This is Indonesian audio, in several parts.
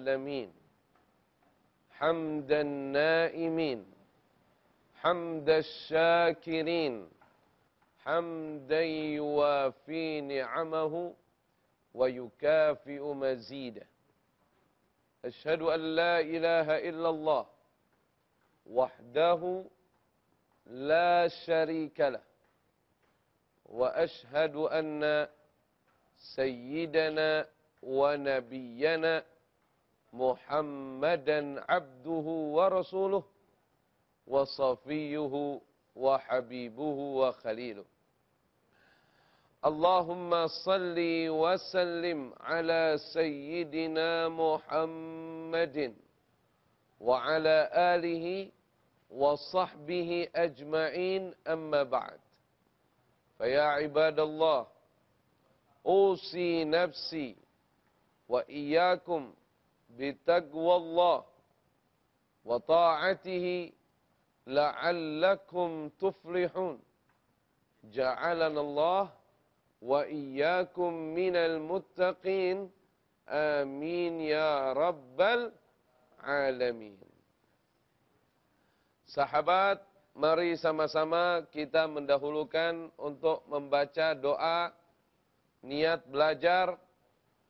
العالمين حمد النائمين حمد الشاكرين حمدا يوافي نعمه ويكافئ مزيده. أشهد أن لا إله إلا الله وحده لا شريك له، وأشهد أن سيدنا ونبينا محمدا عبده ورسوله وصفيه وحبيبه وخليله. اللهم صل وسلم على سيدنا محمد وعلى آله وصحبه أجمعين، أما بعد. فيا عباد الله، أوصي نفسي وإياكم بتقوى الله وطاعته لعلكم تفلحون. جعلنا الله وإياكم من المتقين، آمين يا رب العالمين. Sahabat, mari sama-sama kita mendahulukan untuk membaca doa niat belajar.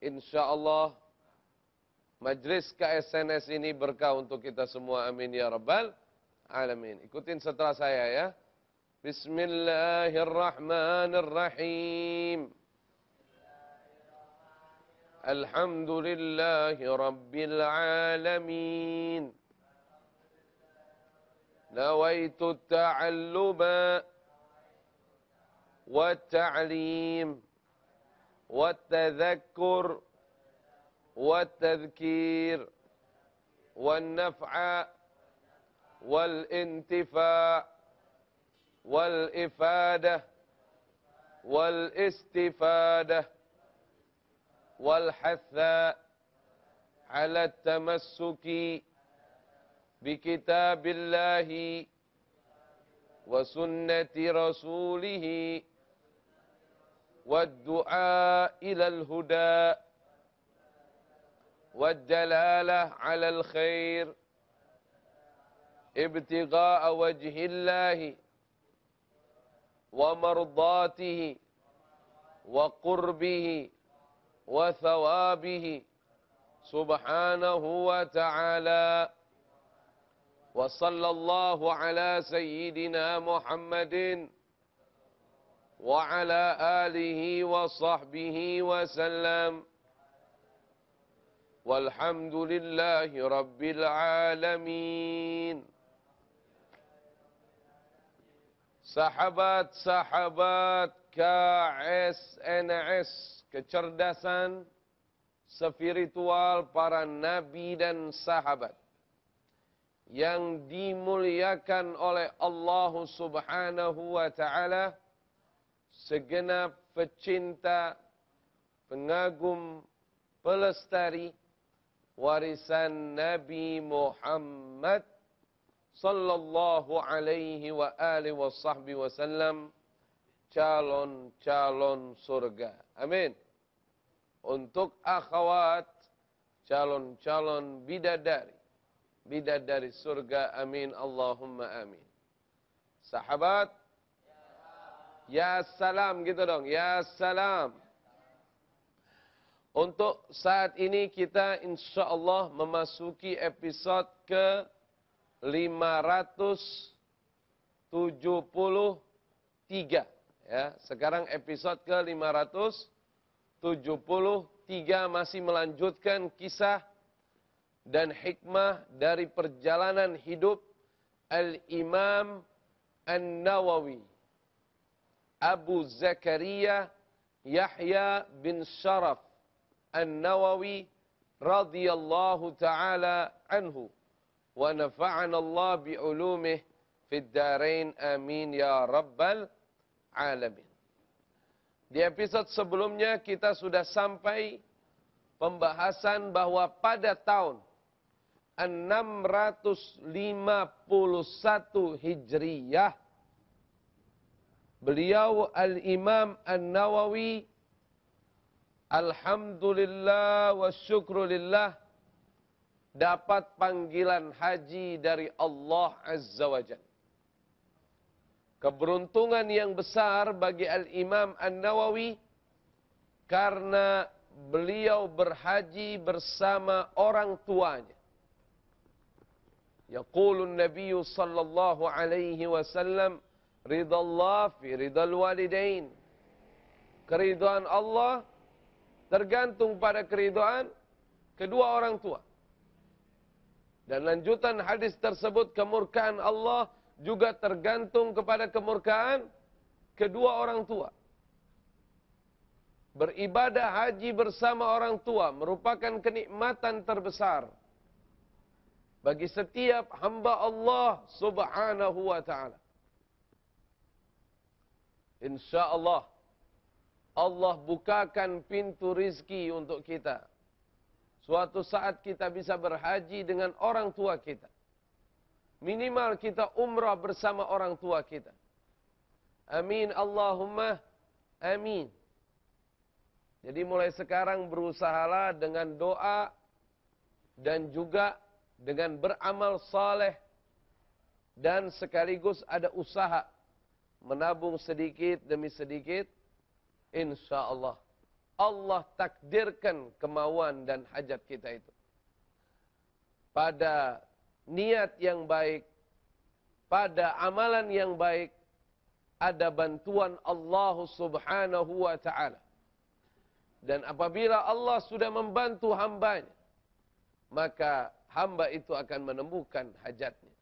InsyaAllah majlis KSNS ini berkah untuk kita semua, amin ya rabbal alamin. Ikutin setelah saya ya. Bismillahirrahmanirrahim. Alhamdulillahi rabbil alamin. Nawaitu ta'alluba wa ta'lim wa tadhakkur wa tadhkir wa naf'a wal intifa' wal ifadah wal istifadah wal hatha ala tamassuki bikitabillahi wa sunnati rasulihi wa du'a ilal huda wa dalalah alal khair ibtigha'a wajhillahi wa mardatihi wa qurbihi wa thawabihi subhanahu wa ta'ala. Wa sallallahu ala sayyidina Muhammadin wa ala alihi wa sahbihi wa sallam. Walhamdulillahi rabbil alamin. Sahabat-sahabat KSNS, kecerdasan spiritual para nabi dan sahabat yang dimuliakan oleh Allah Subhanahu wa ta'ala, segenap pecinta, pengagum, pelestari warisan Nabi Muhammad sallallahu alaihi wa alihi wa sahbihi wasallam, calon-calon surga. Amin. Untuk akhwat, calon-calon bidadari, bidadari surga, amin, Allahumma amin. Sahabat, ya salam gitu dong, ya salam. Untuk saat ini kita insyaallah memasuki episode ke 573 ya. Sekarang episode ke 573, masih melanjutkan kisah dan hikmah dari perjalanan hidup Al-Imam An-Nawawi, Abu Zakaria Yahya bin Sharaf An-Nawawi radhiyallahu ta'ala anhu, wa nafa'ana Allah bi'ulumih fid darain, amin ya rabbal alamin. Di episode sebelumnya kita sudah sampai pembahasan bahwa pada tahun 651 Hijriyah, beliau Al-Imam An-Nawawi, alhamdulillah wa syukrulillah, dapat panggilan haji dari Allah Azza wa Jalla. Keberuntungan yang besar bagi Al-Imam An-Nawawi karena beliau berhaji bersama orang tuanya. Yaqulun Nabi sallallahu alaihi wasallam, ridallah fi ridal walidain. Keridhaan Allah tergantung pada keridhaan kedua orang tua. Dan lanjutan hadis tersebut, kemurkaan Allah juga tergantung kepada kemurkaan kedua orang tua. Beribadah haji bersama orang tua merupakan kenikmatan terbesar bagi setiap hamba Allah Subhanahu wa ta'ala. InsyaAllah Allah bukakan pintu rizki untuk kita. Suatu saat kita bisa berhaji dengan orang tua kita. Minimal kita umrah bersama orang tua kita. Amin Allahumma amin. Jadi mulai sekarang berusahalah dengan doa dan juga dengan beramal saleh dan sekaligus ada usaha menabung sedikit demi sedikit. InsyaAllah Allah takdirkan kemauan dan hajat kita itu. Pada niat yang baik, pada amalan yang baik, ada bantuan Allah Subhanahu wa ta'ala. Dan apabila Allah sudah membantu hambanya, maka hamba itu akan menemukan hajatnya.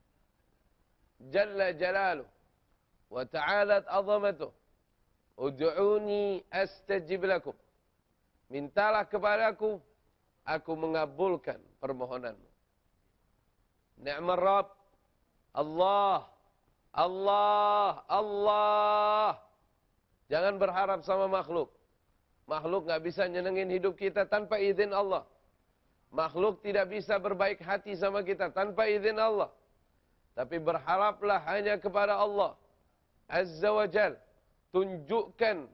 Jalla jalaluh wa ta'alat azamatuh. Ud'uni astajib lakum. Mintalah kepadaku, aku mengabulkan permohonanmu. Ni'mar Rabb, Allah, Allah, Allah. Jangan berharap sama makhluk. Makhluk nggak bisa nyenengin hidup kita tanpa izin Allah. Makhluk tidak bisa berbaik hati sama kita tanpa izin Allah. Tapi berharaplah hanya kepada Allah Azza wa Jal. Tunjukkan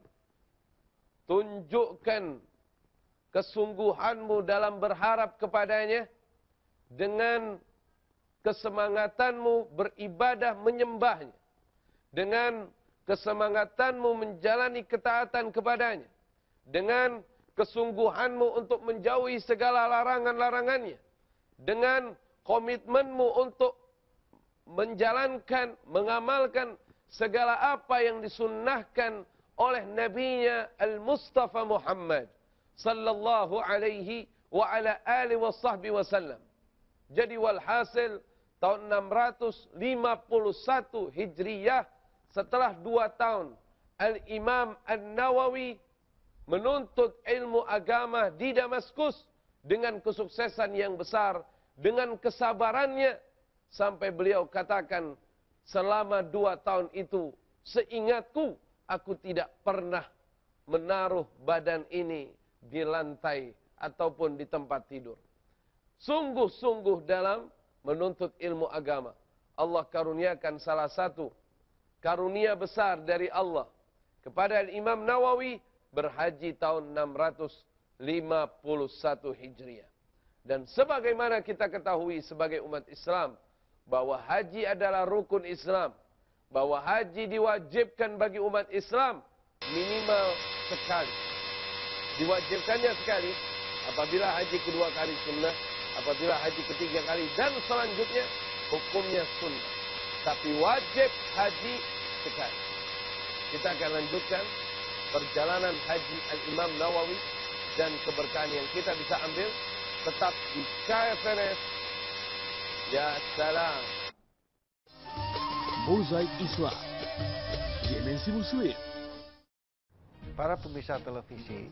kesungguhanmu dalam berharap kepadanya dengan kesemangatanmu beribadah menyembahnya, dengan kesemangatanmu menjalani ketaatan kepadanya, dengan kesungguhanmu untuk menjauhi segala larangan-larangannya, dengan komitmenmu untuk menjalankan, mengamalkan segala apa yang disunnahkan oleh Nabinya Al-Mustafa Muhammad sallallahu alaihi wa ala alihi wa sahbihi wasallam. Jadi walhasil tahun 651 Hijriyah, setelah 2 tahun Al-Imam An-Nawawi menuntut ilmu agama di Damaskus dengan kesuksesan yang besar, dengan kesabarannya, sampai beliau katakan, selama 2 tahun itu, seingatku, aku tidak pernah menaruh badan ini di lantai ataupun di tempat tidur. Sungguh-sungguh dalam menuntut ilmu agama. Allah karuniakan salah satu karunia besar dari Allah kepada Imam Nawawi, berhaji tahun 651 Hijriah. Dan sebagaimana kita ketahui sebagai umat Islam, bahwa haji adalah rukun Islam, bahwa haji diwajibkan bagi umat Islam minimal sekali. Diwajibkannya sekali apabila haji kedua kali sunnah, apabila haji ketiga kali, dan selanjutnya hukumnya sunnah. Tapi wajib haji sekali. Kita akan lanjutkan perjalanan haji Al-Imam Nawawi dan keberkahan yang kita bisa ambil tetap di KFNS. Ya salam. Mozaik Islam, Dimensi Muslim. Para pemirsa televisi,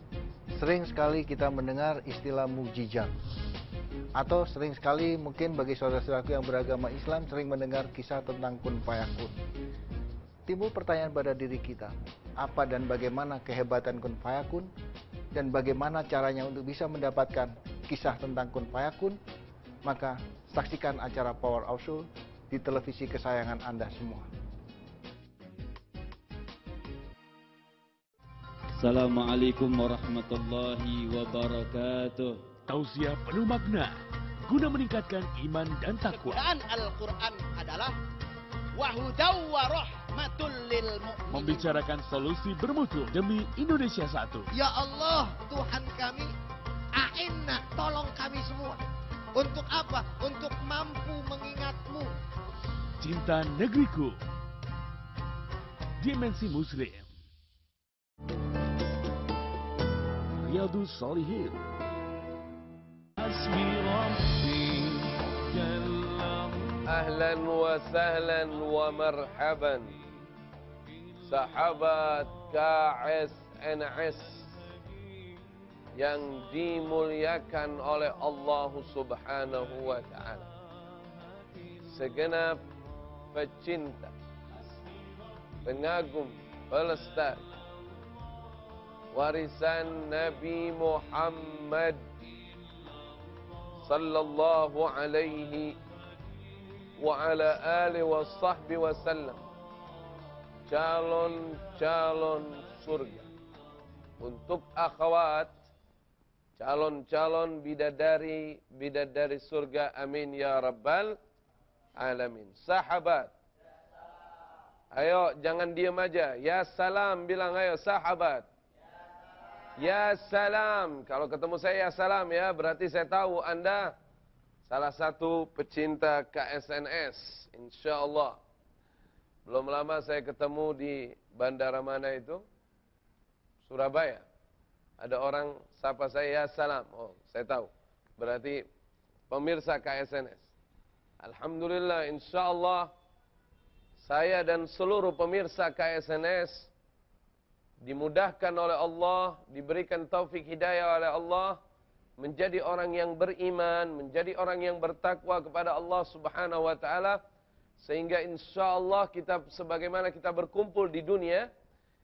sering sekali kita mendengar istilah mukjizat. Atau sering sekali mungkin bagi saudara-saudaraku yang beragama Islam sering mendengar kisah tentang kun fayakun. Timbul pertanyaan pada diri kita, apa dan bagaimana kehebatan kun fayakun dan bagaimana caranya untuk bisa mendapatkan kisah tentang kun fayakun? Maka saksikan acara Power of Soul di televisi kesayangan Anda semua. Assalamualaikum warahmatullahi wabarakatuh. Tausiah penuh makna guna meningkatkan iman dan takwa. Kegunaan Al-Quran adalah wahudaw wa rahmatul lil mu'minin. Membicarakan solusi bermutu demi Indonesia satu. Ya Allah, Tuhan kami, a'inna, tolong kami semua. Untuk apa? Untuk mampu mengingat-Mu. Cinta negeriku. Dimensi Muslim. Riyadhus Shalihin. Ahlan wa sahlan wa marhaban. Sahabat KSNS yang dimuliakan oleh Allah Subhanahu wa Ta'ala. Segenap pecinta, pengagum, pelestari warisan Nabi Muhammad sallallahu alaihi wa ala alihi wa sahbihi wa sallam, calon-calon surga untuk akhwat, calon-calon bidadari surga, amin ya rabbal alamin. Sahabat, ayo jangan diam aja, ya salam, bilang ayo sahabat, ya salam. Kalau ketemu saya ya salam ya, berarti saya tahu Anda salah satu pecinta KSNS, insyaallah. Belum lama saya ketemu di bandara mana itu? Surabaya. Ada orang sapa saya, ya salam. Oh, saya tahu. Berarti pemirsa KSNS. Alhamdulillah, insyaallah saya dan seluruh pemirsa KSNS dimudahkan oleh Allah, diberikan taufik hidayah oleh Allah, menjadi orang yang beriman, menjadi orang yang bertakwa kepada Allah Subhanahu wa Ta'ala, sehingga insyaallah kita sebagaimana kita berkumpul di dunia,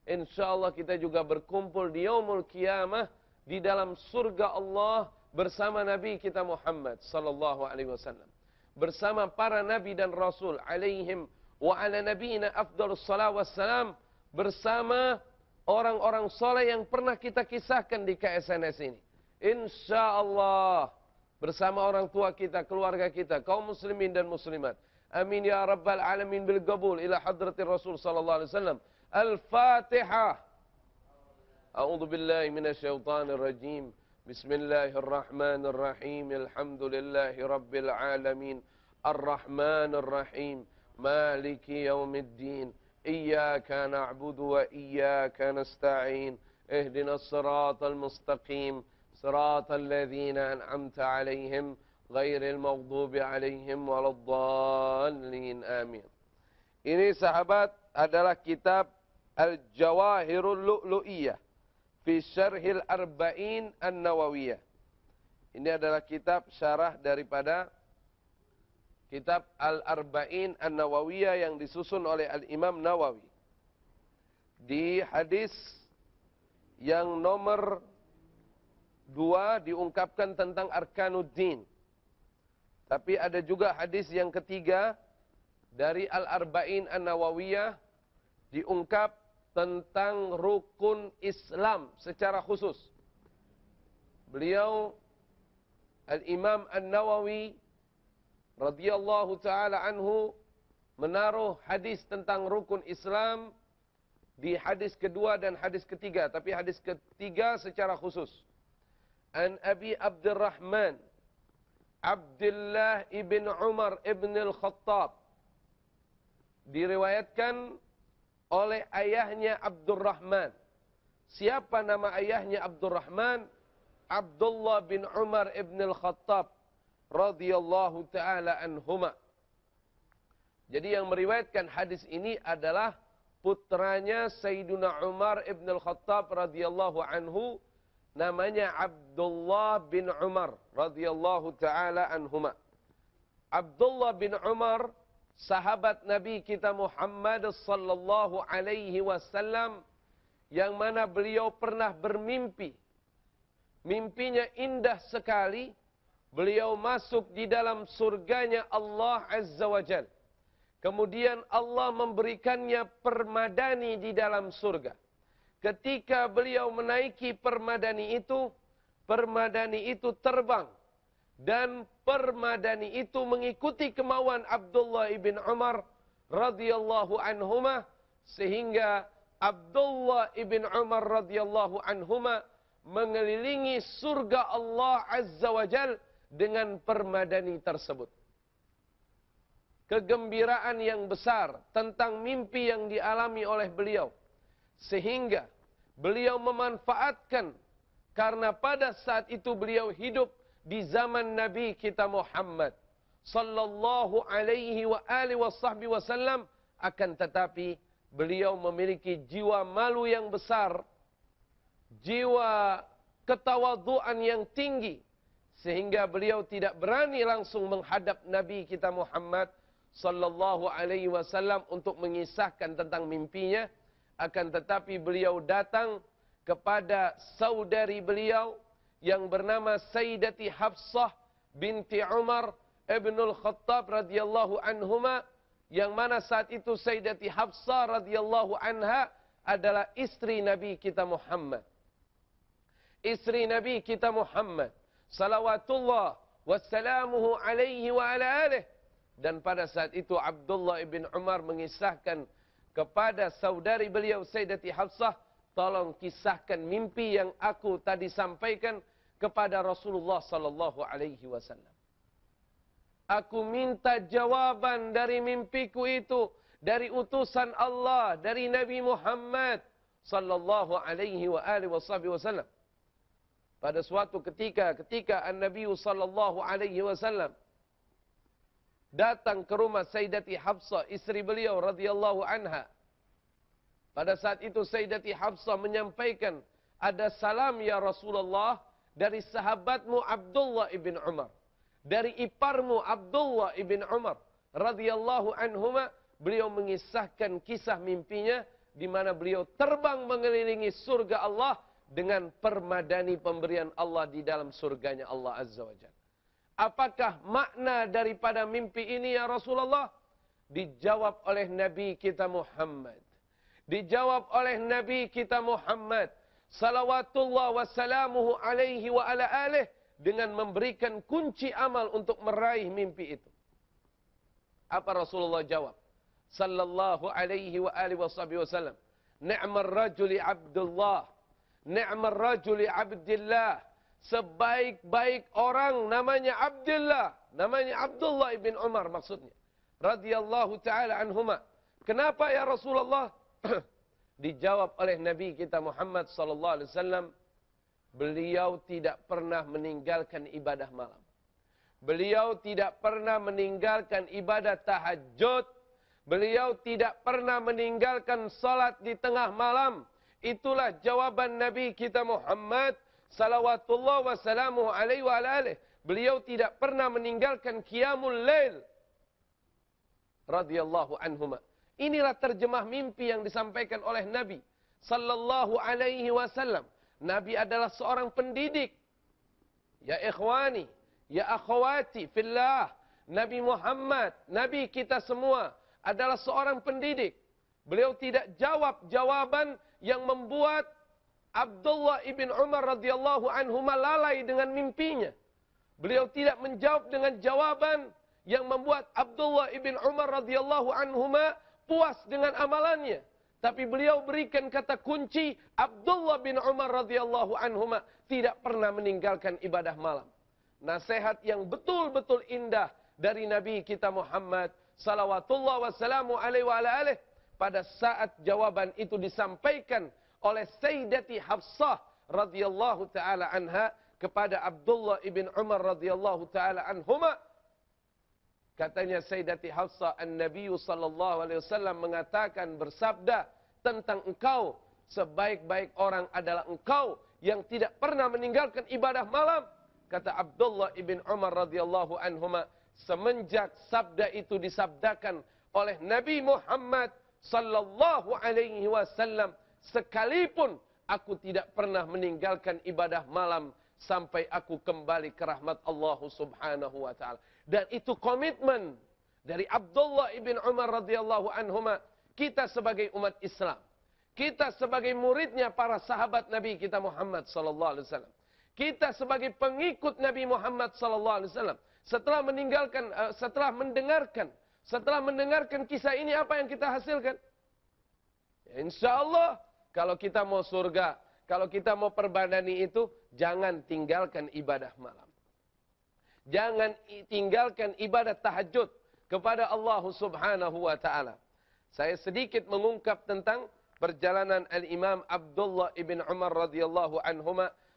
insyaallah kita juga berkumpul di yaumul qiyamah di dalam surga Allah bersama Nabi kita Muhammad sallallahu alaihi wasallam, bersama para nabi dan rasul alaihim wa ala nabiyina afdhalus salawat wassalam, bersama orang-orang soleh yang pernah kita kisahkan di KSNS ini. InsyaAllah bersama orang tua kita, keluarga kita, kaum muslimin dan muslimat. Amin ya rabbal alamin bil qabul ila hadratir Rasul sallallahu alaihi wasallam. Al-Fatihah. A'udzu billahi minasyaitonir rajim. Bismillahirrahmanirrahim. Alhamdulillahi rabbil alamin. Ar-Rahmanir Rahim. Maliki yaumiddin. Iyyaka na'budu wa iyyaka nasta'in. Ihdinas siratal mustaqim. صراط الذين أنعمت عليهم غير المغضوب عليهم ولا الضالين آمين. Ini sahabat adalah kitab Al-Jawahirul Lu'lu'iyah fi Syarhil Arba'in An-Nawawiyah. Ini adalah kitab syarah daripada kitab Al-Arba'in An-Nawawiyah yang disusun oleh Al-Imam Nawawi. Di hadis yang nomor 2 diungkapkan tentang Arkanuddin. Tapi ada juga hadis yang ketiga dari Al-Arba'in An-Nawawiyah diungkap tentang rukun Islam secara khusus. Beliau Al-Imam An-Nawawi radhiyallahu taala anhu menaruh hadis tentang rukun Islam di hadis kedua dan hadis ketiga, tapi hadis ketiga secara khusus. An Abi Abdurrahman Abdullah ibn Umar ibn al-Khattab, diriwayatkan oleh ayahnya Abdurrahman. Siapa nama ayahnya Abdurrahman? Abdullah bin Umar ibn al-Khattab radhiyallahu taala anhuma. Jadi yang meriwayatkan hadis ini adalah putranya Sayyiduna Umar ibn al-Khattab radhiyallahu anhu, namanya Abdullah bin Umar radhiyallahu taala anhuma. Abdullah bin Umar, sahabat Nabi kita Muhammad sallallahu alaihi wasallam, yang mana beliau pernah bermimpi. Mimpinya indah sekali. Beliau masuk di dalam surganya Allah Azza wa Jal. Kemudian Allah memberikannya permadani di dalam surga. Ketika beliau menaiki permadani itu terbang dan permadani itu mengikuti kemauan Abdullah ibn Umar radhiyallahu anhuma, sehingga Abdullah ibn Umar radhiyallahu anhuma mengelilingi surga Allah Azza wa Jal dengan permadani tersebut. Kegembiraan yang besar tentang mimpi yang dialami oleh beliau, sehingga beliau memanfaatkan, karena pada saat itu beliau hidup di zaman Nabi kita Muhammad sallallahu alaihi wa alihi wasallam, akan tetapi beliau memiliki jiwa malu yang besar, jiwa ketawaduan yang tinggi, sehingga beliau tidak berani langsung menghadap Nabi kita Muhammad sallallahu alaihi wasallam untuk mengisahkan tentang mimpinya. Akan tetapi beliau datang kepada saudari beliau yang bernama Sayyidati Hafsah binti Umar ibnul Khattab radhiyallahu anhuma, yang mana saat itu Sayyidati Hafsah radhiyallahu anha adalah istri Nabi kita Muhammad. Istri Nabi kita Muhammad salawatullah wassalamuhu alaihi wa ala alihi. Dan pada saat itu Abdullah ibn Umar mengisahkan kepada saudari beliau Sayyidati Hafsah, tolong kisahkan mimpi yang aku tadi sampaikan kepada Rasulullah sallallahu alaihi wasallam. Aku minta jawaban dari mimpiku itu dari utusan Allah, dari Nabi Muhammad sallallahu alaihi wa alihi wasallam. Pada suatu ketika An-Nabi sallallahu alaihi wasallam datang ke rumah Sayyidati Hafsah, istri beliau radhiyallahu anha. Pada saat itu Sayyidati Hafsah menyampaikan, ada salam ya Rasulullah dari sahabatmu Abdullah ibn Umar, dari iparmu Abdullah ibn Umar radhiyallahu anhuma. Beliau mengisahkan kisah mimpinya di mana beliau terbang mengelilingi surga Allah dengan permadani pemberian Allah di dalam surganya Allah Azza wa Jalla. Apakah makna daripada mimpi ini ya Rasulullah? Dijawab oleh Nabi kita Muhammad. Dijawab oleh Nabi kita Muhammad salawatullah wassalamuhu alaihi wa ala alihi, dengan memberikan kunci amal untuk meraih mimpi itu. Apa Rasulullah jawab? Sallallahu alaihi wa alihi wasallam. Ni'mar rajuli Abdullah, ni'mar rajuli Abdillah. Sebaik-baik orang namanya Abdullah, namanya Abdullah ibn Umar maksudnya, radhiyallahu taala anhuma. Kenapa ya Rasulullah? Dijawab oleh Nabi kita Muhammad sallallahu alaihi wasallam, beliau tidak pernah meninggalkan ibadah malam. Beliau tidak pernah meninggalkan ibadah tahajud. Beliau tidak pernah meninggalkan salat di tengah malam. Itulah jawaban Nabi kita Muhammad salawatullah wassalamu alaihi wa alihi. Beliau tidak pernah meninggalkan qiyamul lail radhiyallahu anhuma. Inilah terjemah mimpi yang disampaikan oleh Nabi sallallahu alaihi wasallam. Nabi adalah seorang pendidik. Ya ikhwani, ya akhwati fillah, Nabi Muhammad, Nabi kita semua adalah seorang pendidik. Beliau tidak jawab jawaban yang membuat Abdullah ibn Umar radhiyallahu anhuma lalai dengan mimpinya. Beliau tidak menjawab dengan jawaban yang membuat Abdullah ibn Umar radhiyallahu anhuma puas dengan amalannya. Tapi beliau berikan kata kunci, Abdullah bin Umar radhiyallahu anhuma tidak pernah meninggalkan ibadah malam. Nasihat yang betul-betul indah dari Nabi kita Muhammad salawatullah wassalamu alaihi wa ala alihi. Pada saat jawaban itu disampaikan oleh Sayyidati Hafsah radhiyallahu taala anha kepada Abdullah ibn Umar radhiyallahu taala anhuma, katanya Sayyidati Hafsah, An-Nabi sallallahu alaihi wasallam mengatakan, bersabda tentang engkau, sebaik-baik orang adalah engkau yang tidak pernah meninggalkan ibadah malam. Kata Abdullah ibn Umar radhiyallahu anhuma, semenjak sabda itu disabdakan oleh Nabi Muhammad sallallahu alaihi wasallam, sekalipun aku tidak pernah meninggalkan ibadah malam sampai aku kembali ke rahmat Allah subhanahu wa ta'ala. Dan itu komitmen dari Abdullah ibn Umar radhiyallahu anhuma. Kita sebagai umat Islam, kita sebagai muridnya para sahabat Nabi kita Muhammad sallallahu alaihi wasallam, Kita sebagai pengikut Nabi Muhammad SAW, setelah mendengarkan kisah ini, apa yang kita hasilkan? Ya, insya Allah, kalau kita mau surga, kalau kita mau perbandani itu, jangan tinggalkan ibadah malam. Jangan tinggalkan ibadah tahajud kepada Allah Subhanahu wa Ta'ala. Saya sedikit mengungkap tentang perjalanan Al-Imam Abdullah ibn Umar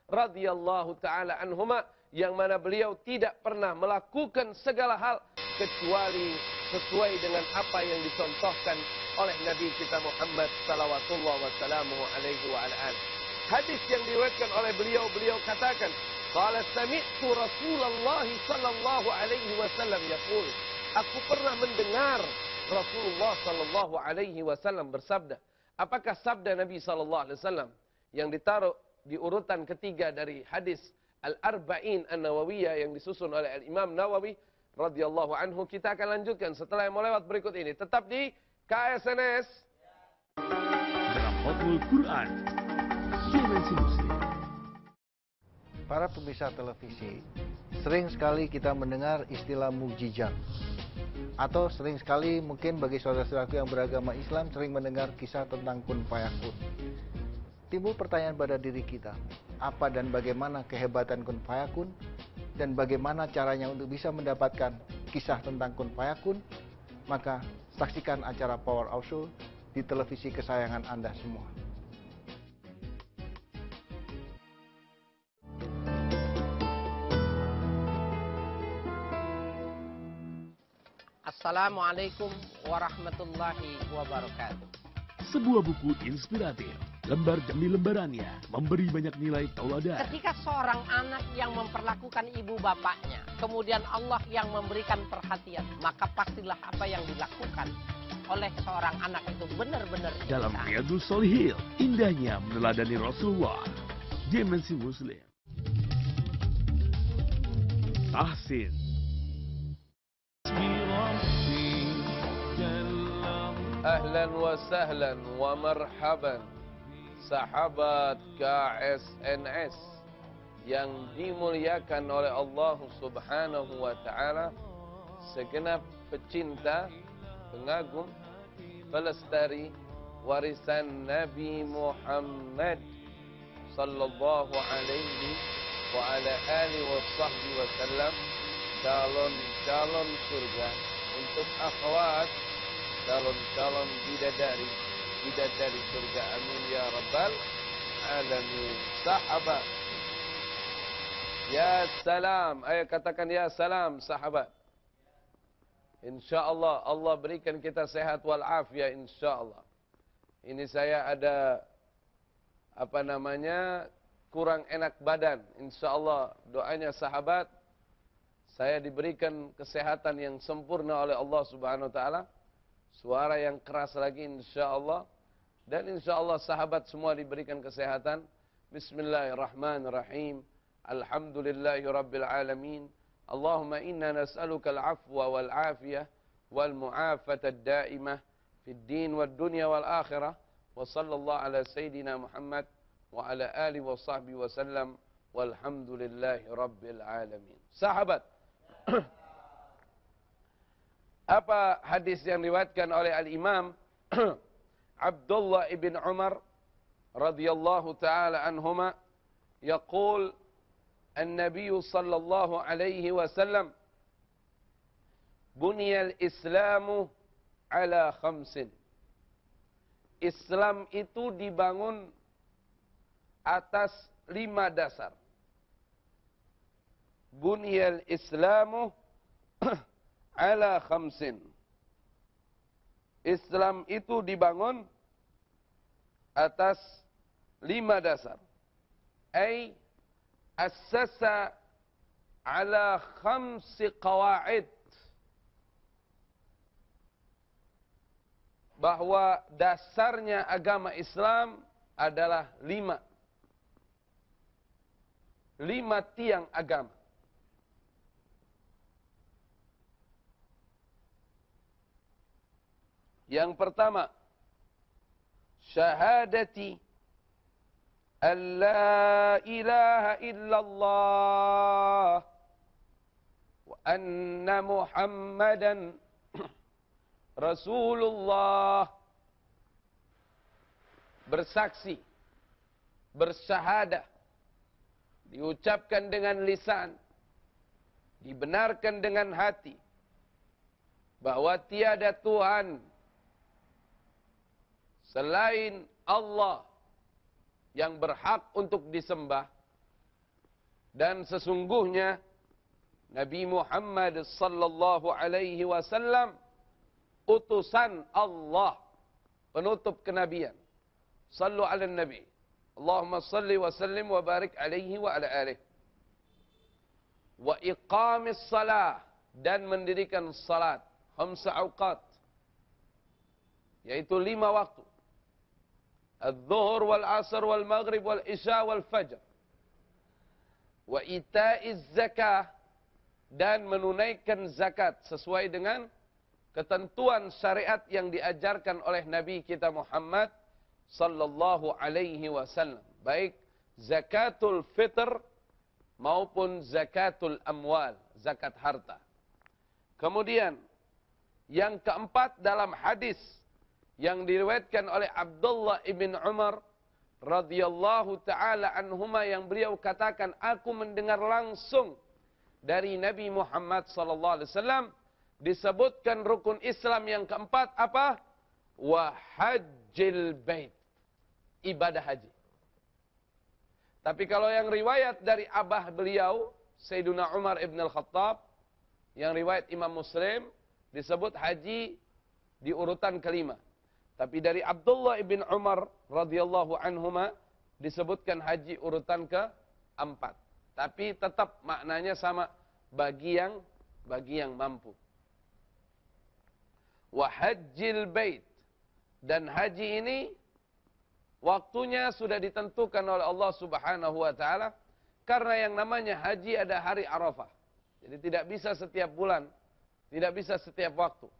radhiyallahu ta'ala anhuma, yang mana beliau tidak pernah melakukan segala hal kecuali sesuai dengan apa yang dicontohkan oleh Nabi kita Muhammad salawatullah wassalamuhu alaihi wa ala alihi. Hadis yang diriwayatkan oleh beliau katakan, qala sami'tu Rasulullah sallallahu alaihi wasallam yaqul, aku pernah mendengar Rasulullah sallallahu alaihi wasallam bersabda. Apakah sabda Nabi sallallahu alaihi wasallam yang ditaruh di urutan ketiga dari hadis Al-Arba'in An-Nawawiyah yang disusun oleh Al-Imam Nawawi radhiyallahu anhu? Kita akan lanjutkan setelah yang mau lewat berikut ini. Tetap di KSNS. Dramatul Quran, Dimensi Muslim. Para pemirsa televisi, sering sekali kita mendengar istilah mukjizat. Atau sering sekali mungkin bagi saudara-saudaraku yang beragama Islam sering mendengar kisah tentang kun fayakun. Timbul pertanyaan pada diri kita, apa dan bagaimana kehebatan kun fayakun? Dan bagaimana caranya untuk bisa mendapatkan kisah tentang kun fayakun? Maka saksikan acara Power of Soul di televisi kesayangan Anda semua. Assalamualaikum warahmatullahi wabarakatuh. Sebuah buku inspiratif, lembar demi lembarannya memberi banyak nilai tauladan. Ketika seorang anak yang memperlakukan ibu bapaknya, kemudian Allah yang memberikan perhatian, maka pastilah apa yang dilakukan oleh seorang anak itu benar-benar Dalam indah. Riyadhus Shalihin, indahnya meneladani Rasulullah. Dimensi Muslim. Tahsin. Ahlan wa sahlan wa marhaban sahabat KSNS yang dimuliakan oleh Allah Subhanahu wa Ta'ala, segenap pecinta, pengagum, pelestari warisan Nabi Muhammad sallallahu alaihi wa ala alihi wa sahbihi wa sallam, calon-calon surga untuk akhwat, calon-calon bidadari surga, amin ya rabbal alamin. Sahabat, ya salam, ayo katakan ya salam sahabat. InsyaAllah Allah berikan kita sehat walafiat insyaAllah. Ini saya ada kurang enak badan. InsyaAllah doanya sahabat, saya diberikan kesehatan yang sempurna oleh Allah Subhanahu wa Ta'ala. Suara yang keras lagi insyaAllah. Dan insyaAllah sahabat semua diberikan kesehatan. Bismillahirrahmanirrahim. Alhamdulillahi Rabbil Alamin. Allahumma inna nas'aluka al-afwa wal-afiyah wal-mu'afata ad-daimah fid din wad-dunya wal-akhirah. Wa sallallahu ala sayyidina Muhammad wa ala alihi wa sahbihi wa sallam. Walhamdulillahi Rabbil Alamin. Sahabat, apa hadis yang diriwayatkan oleh Al-Imam Abdullah ibn Umar radhiyallahu ta'ala anhuma yaqul An-Nabi sallallahu alaihi wasallam buniyal Islamu ala khamsin. Islam itu dibangun atas 5 dasar. Buniyal Islamu ala khamsin. Islam itu dibangun atas 5 dasar. Ay assasa ala 5 qawaid. Bahwa dasarnya agama Islam adalah 5 tiang agama. Yang pertama, syahadati an la ilaha illallah wa anna Muhammadan Rasulullah. Bersaksi, bersyahadah, diucapkan dengan lisan, dibenarkan dengan hati, bahwa tiada Tuhan selain Allah yang berhak untuk disembah, dan sesungguhnya Nabi Muhammad sallallahu alaihi wasallam utusan Allah, penutup kenabian. Sallu ala nabi. Allahumma salli wa sallim wa barik alaihi wa ala alihi. Wa iqamis salah, dan mendirikan salat 5 awqat, yaitu 5 waktu. Adz-zuhur wal asr wal maghrib wal isya wal fajr. Wa ita'iz zakah, dan menunaikan zakat sesuai dengan ketentuan syariat yang diajarkan oleh Nabi kita Muhammad sallallahu alaihi wasallam, baik zakatul fitr maupun zakatul amwal, zakat harta. Kemudian yang keempat, dalam hadis yang diriwayatkan oleh Abdullah ibn Umar radhiyallahu taala anhuma, yang beliau katakan, aku mendengar langsung dari Nabi Muhammad sallallahu alaihi wasallam disebutkan rukun Islam yang keempat apa? Wa hajjil bait, ibadah haji. Tapi kalau yang riwayat dari abah beliau, Sayyiduna Umar ibn al-Khattab, yang riwayat Imam Muslim, disebut haji di urutan kelima. Tapi dari Abdullah ibn Umar radhiyallahu anhuma disebutkan haji urutan keempat. Tapi tetap maknanya sama, bagi yang mampu. Wa hajjil bait, dan haji ini waktunya sudah ditentukan oleh Allah Subhanahu wa taala, karena yang namanya haji ada hari Arafah. Jadi tidak bisa setiap bulan, tidak bisa setiap waktu.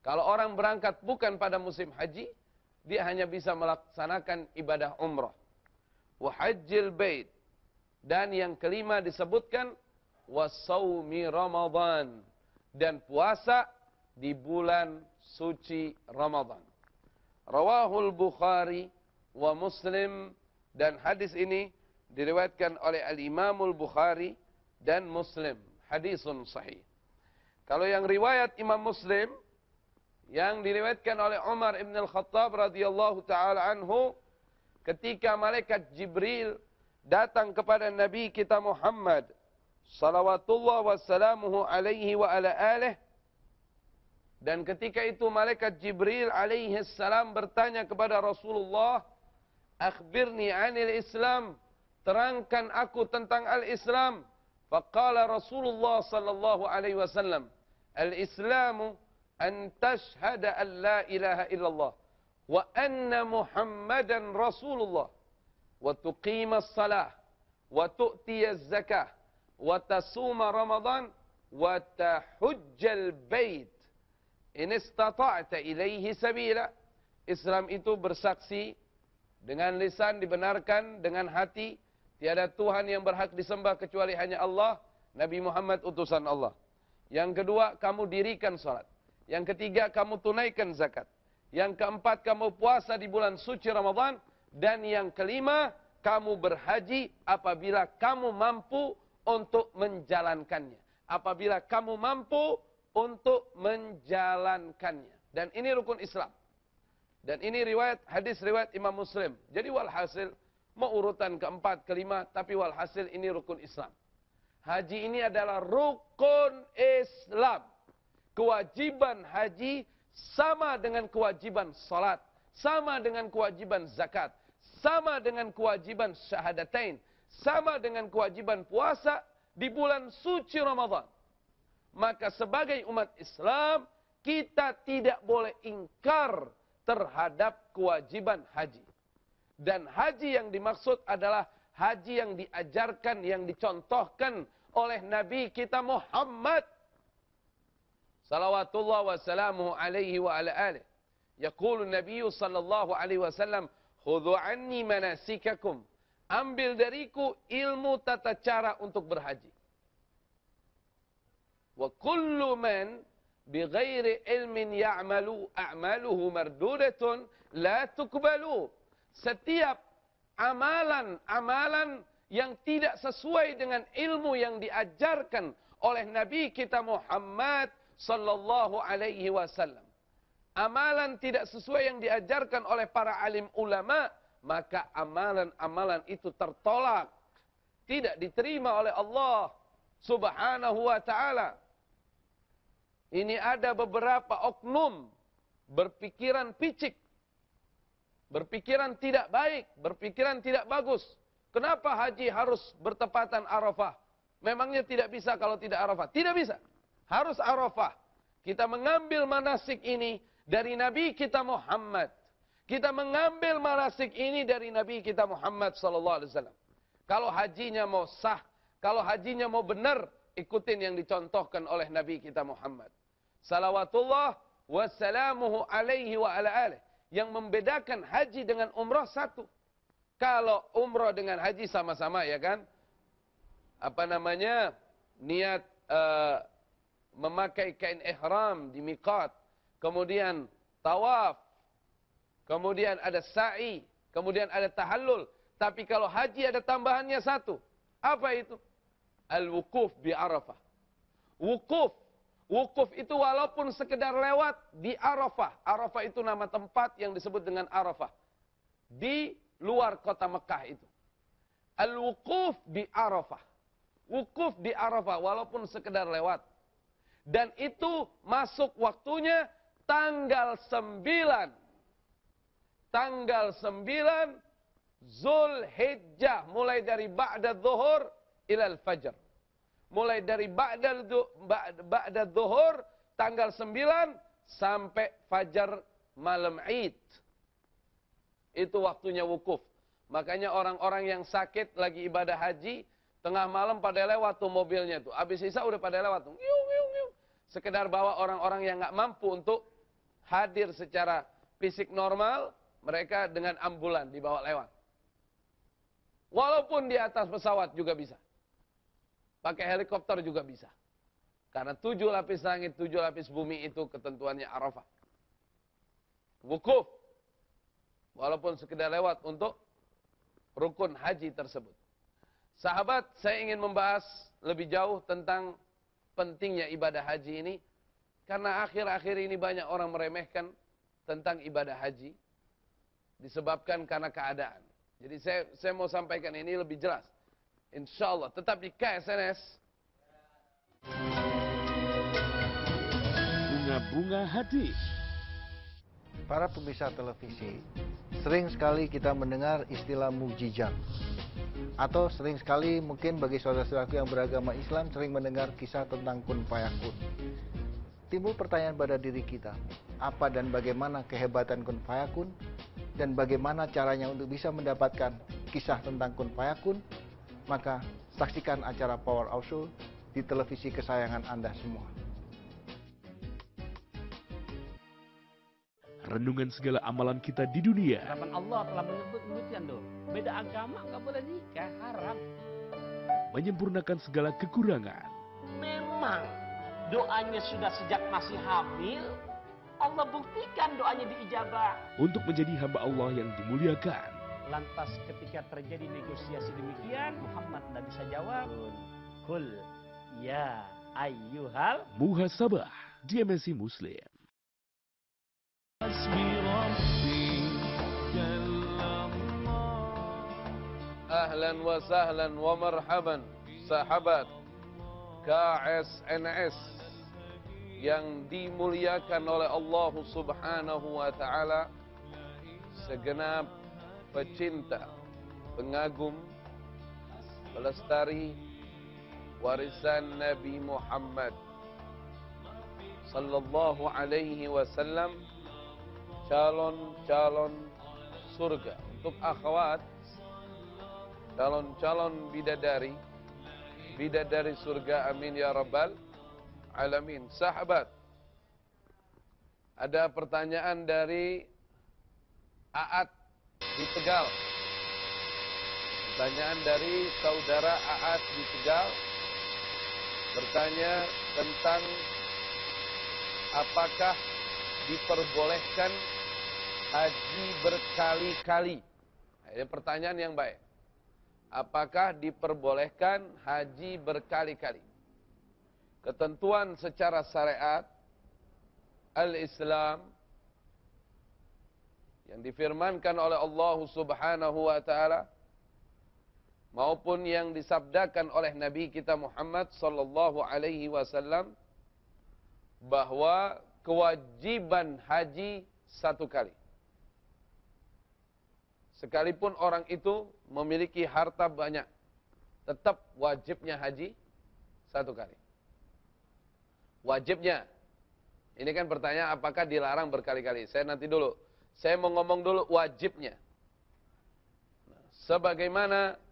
Kalau orang berangkat bukan pada musim haji, dia hanya bisa melaksanakan ibadah umrah. Wa hajjil bait, dan yang kelima disebutkan wa shaumi Ramadan, dan puasa di bulan suci Ramadan. Rawahul Bukhari wa Muslim, dan hadis ini diriwayatkan oleh Al-Imamul Bukhari dan Muslim. Hadisun sahih. Kalau yang riwayat Imam Muslim, yang diriwayatkan oleh Umar ibn al-Khattab radhiyallahu ta'ala anhu, ketika malaikat Jibril datang kepada Nabi kita Muhammad salawatullah wassalamuhu alaihi wa ala alih, dan ketika itu malaikat Jibril alaihi salam bertanya kepada Rasulullah, akhbirni anil Islam, terangkan aku tentang al-Islam. Faqala Rasulullah sallallahu alaihi wasallam, al-Islamu an tashhada an la ilaha illallah wa anna Muhammadan Rasulullah wa tuqimas salah wa tu'tiyaz zakah wa tasuma Ramadan wa tahujjal bait in istata'ta ilaihi sabila. Islam itu bersaksi dengan lisan, dibenarkan dengan hati, tiada Tuhan yang berhak disembah kecuali hanya Allah, Nabi Muhammad utusan Allah. Yang kedua, kamu dirikan salat. Yang ketiga, kamu tunaikan zakat. Yang keempat, kamu puasa di bulan suci Ramadan. Dan yang kelima, kamu berhaji apabila kamu mampu untuk menjalankannya. Apabila kamu mampu untuk menjalankannya. Dan ini rukun Islam. Dan ini hadis riwayat Imam Muslim. Jadi walhasil, mau urutan keempat, kelima, tapi walhasil ini rukun Islam. Haji ini adalah rukun Islam. Kewajiban haji sama dengan kewajiban salat, sama dengan kewajiban zakat, sama dengan kewajiban syahadatain, sama dengan kewajiban puasa di bulan suci Ramadan. Maka sebagai umat Islam, kita tidak boleh ingkar terhadap kewajiban haji. Dan haji yang dimaksud adalah haji yang diajarkan, yang dicontohkan oleh Nabi kita Muhammad salawatullah wassalamuhu alaihi wa ala alih. Yaqulu Nabi sallallahu alaihi wasallam, khudhu anni manasikakum Ambil dariku ilmu tata cara untuk berhaji. Wa kullu man bighairi ilmin ya'malu a'maluhu mardudatun la tuqbalu. Setiap amalan-amalan yang tidak sesuai dengan ilmu yang diajarkan oleh Nabi kita Muhammad sallallahu alaihi wasallam. Amalan tidak sesuai yang diajarkan oleh para alim ulama, maka amalan-amalan itu tertolak. Tidak diterima oleh Allah subhanahu wa ta'ala. Ini ada beberapa oknum berpikiran picik. Berpikiran tidak baik, berpikiran tidak bagus. Kenapa haji harus bertepatan Arafah? Memangnya tidak bisa kalau tidak Arafah? Tidak bisa. Harus Arafah. Kita mengambil manasik ini dari Nabi kita Muhammad. Kita mengambil manasik ini dari Nabi kita Muhammad sallallahu alaihi wasallam. Kalau hajinya mau sah, kalau hajinya mau benar, ikutin yang dicontohkan oleh Nabi kita Muhammad. Salawatullah wassalamuhu alaihi wa ala alihi. Yang membedakan haji dengan umrah satu. Kalau umrah dengan haji sama-sama ya kan. Apa namanya? Niat memakai kain ihram di miqat. Kemudian tawaf. Kemudian ada sa'i, kemudian ada tahallul. Tapi kalau haji ada tambahannya satu. Apa itu? Al-wukuf bi Arafah. Wukuf. Wukuf itu walaupun sekedar lewat di Arafah. Arafah itu nama tempat yang disebut dengan Arafah. Di luar kota Mekah itu. Al-wukuf bi Arafah. Wukuf di Arafah walaupun sekedar lewat. Dan itu masuk waktunya tanggal 9. Tanggal 9 Zulhijjah, mulai dari ba'da dhuhur ilal fajr. Mulai dari ba'da dhuhur tanggal 9 sampai fajar malam Id. Itu waktunya wukuf. Makanya orang-orang yang sakit lagi ibadah haji, tengah malam pada lewat tuh mobilnya tuh. Habis isya udah pada lewat tuh. Sekedar bawa orang-orang yang nggak mampu untuk hadir secara fisik normal. Mereka dengan ambulan dibawa lewat. Walaupun di atas pesawat juga bisa. Pakai helikopter juga bisa. Karena 7 lapis langit, 7 lapis bumi itu ketentuannya Arafah. Wukuf. Walaupun sekedar lewat untuk rukun haji tersebut. Sahabat, saya ingin membahas lebih jauh tentang pentingnya ibadah haji ini. Karena akhir-akhir ini banyak orang meremehkan tentang ibadah haji. Disebabkan karena keadaan. Jadi saya mau sampaikan ini lebih jelas. InsyaAllah. Tetap di KSNS. Bunga-bunga hati. Para pemirsa televisi, sering sekali kita mendengar istilah mukjizat. Atau sering sekali mungkin bagi saudara-saudaraku yang beragama Islam sering mendengar kisah tentang kun fayakun. Timbul pertanyaan pada diri kita, apa dan bagaimana kehebatan kun fayakun? Dan bagaimana caranya untuk bisa mendapatkan kisah tentang kun fayakun? Maka saksikan acara Power Ausul di televisi kesayangan Anda semua. Renungan segala amalan kita di dunia. Harapan Allah telah menyebut demikian tuh. Beda agama nggak boleh nikah, haram. Menyempurnakan segala kekurangan. Memang doanya sudah sejak masih hamil. Allah buktikan doanya diijabah. Untuk menjadi hamba Allah yang dimuliakan. Lantas ketika terjadi negosiasi demikian, Muhammad tidak bisa jawab. Kul ya ayyuhal Muhasabah di MSI Muslim. Ahlan wa sahlan wa marhaban. Sahabat KSNS yang dimuliakan oleh Allah subhanahu wa ta'ala. Segenap pecinta, pengagum, pelestari warisan Nabi Muhammad sallallahu alaihi wasallam, calon-calon surga. Untuk akhwat, calon-calon bidadari, bidadari surga, amin ya rabbal alamin. Sahabat, ada pertanyaan dari Aat di Tegal. Pertanyaan dari saudara Aat di Tegal bertanya tentang apakah diperbolehkan haji berkali-kali. Ini pertanyaan yang baik. Apakah diperbolehkan haji berkali-kali? Ketentuan secara syariat al-Islam yang difirmankan oleh Allah Subhanahu wa taala maupun yang disabdakan oleh Nabi kita Muhammad sallallahu alaihi wasallam bahwa kewajiban haji satu kali. Sekalipun orang itu memiliki harta banyak, tetap wajibnya haji satu kali. Wajibnya. Ini kan pertanyaan apakah dilarang berkali-kali. Saya nanti dulu. Saya mau ngomong dulu wajibnya. Sebagaimana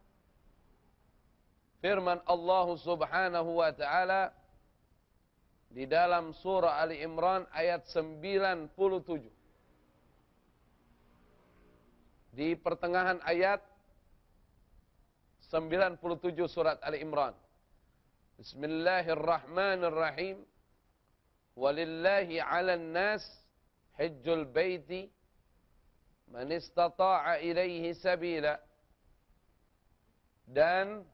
firman Allah Subhanahu wa taala di dalam surah Ali Imran ayat 97. Di pertengahan ayat 97 surat Ali Imran. Bismillahirrahmanirrahim. Walillahi 'alan nas hajjul baiti man istata'a ilaihi sabila. Dan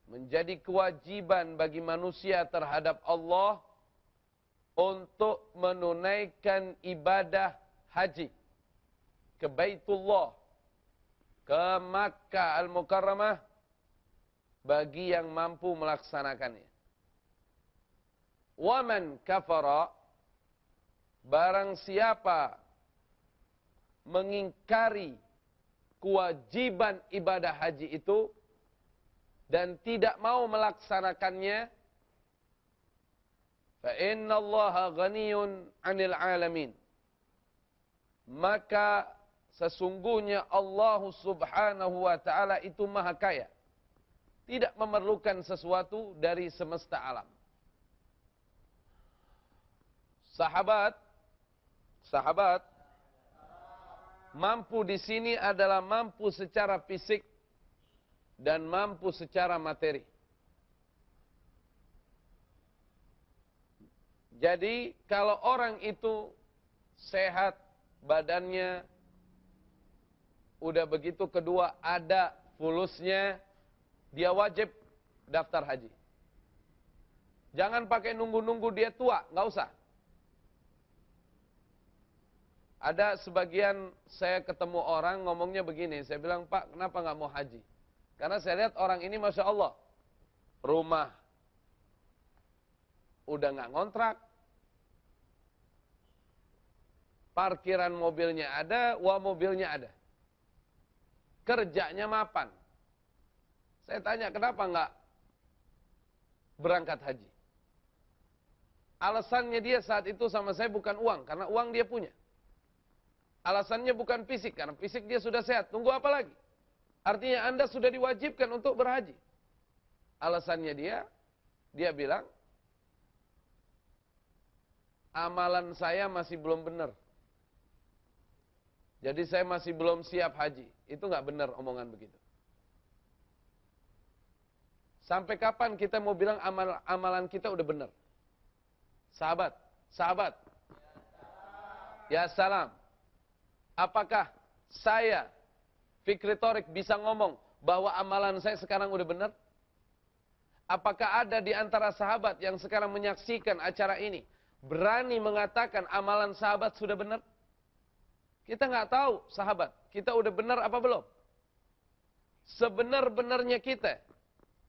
menjadi kewajiban bagi manusia terhadap Allah untuk menunaikan ibadah haji ke Baitullah, ke Makkah Al-Mukarramah bagi yang mampu melaksanakannya. Waman kafara, barang siapa mengingkari kewajiban ibadah haji itu dan tidak mau melaksanakannya, fa innallaha ghaniyun 'anil 'alamin. Maka sesungguhnya Allah Subhanahu wa taala itu maha kaya, tidak memerlukan sesuatu dari semesta alam. Sahabat, mampu di sini adalah mampu secara fisik dan mampu secara materi. Jadi kalau orang itu sehat badannya, udah begitu kedua ada fulusnya, dia wajib daftar haji. Jangan pakai nunggu-nunggu dia tua, nggak usah. Ada sebagian saya ketemu orang ngomongnya begini, saya bilang, Pak, kenapa nggak mau haji? Karena saya lihat orang ini Masya Allah, rumah udah nggak ngontrak, parkiran mobilnya ada, mobilnya ada, kerjanya mapan. Saya tanya, kenapa nggak berangkat haji? Alasannya dia saat itu sama saya bukan uang, karena uang dia punya. Alasannya bukan fisik, karena fisik dia sudah sehat. Tunggu apa lagi? Artinya Anda sudah diwajibkan untuk berhaji. Alasannya dia bilang, amalan saya masih belum benar. Jadi saya masih belum siap haji. Itu nggak benar omongan begitu. Sampai kapan kita mau bilang amalan kita udah benar? Sahabat. Ya salam. Apakah saya, Fikri Thorik, bisa ngomong bahwa amalan saya sekarang udah benar? Apakah ada di antara sahabat yang sekarang menyaksikan acara ini berani mengatakan amalan sahabat sudah benar? Kita nggak tahu, sahabat, kita udah benar apa belum? Sebenar-benarnya kita,